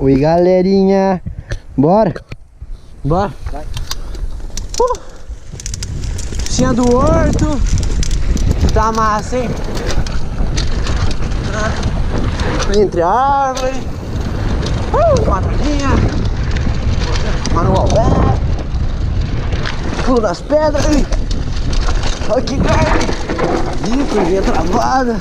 Oi, galerinha. Bora? Bora. Vai. Piscina do horto. Tá massa, hein? Entre a árvore. Matadinha. Manual pé. Pulo das pedras. Olha que carne. Ih, curvinha travada.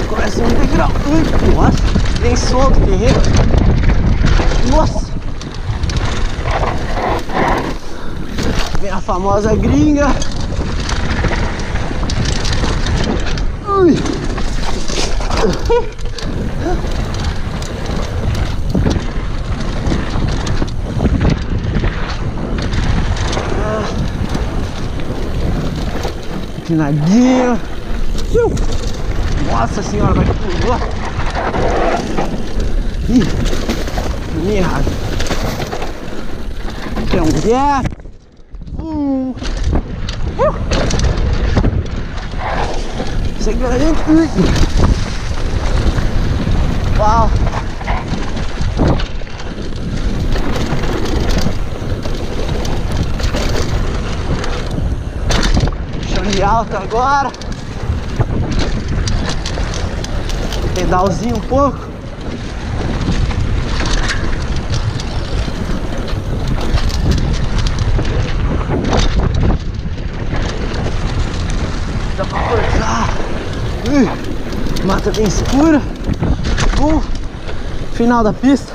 Começa um degrau. Nossa, bem solto, guerreiro. Nossa. Vem a famosa gringa. Ui. Empinadinho. Nossa senhora, vai que pulou. Ih, caminho errado. Tem um gap. Segurando. Uau. Chão de alto agora. Pedalzinho um pouco. Dá pra forçar. Mata bem escura. Final da pista.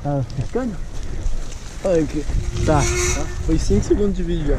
Tá piscando? Olha aqui. Tá. Foi 5 segundos de vídeo já.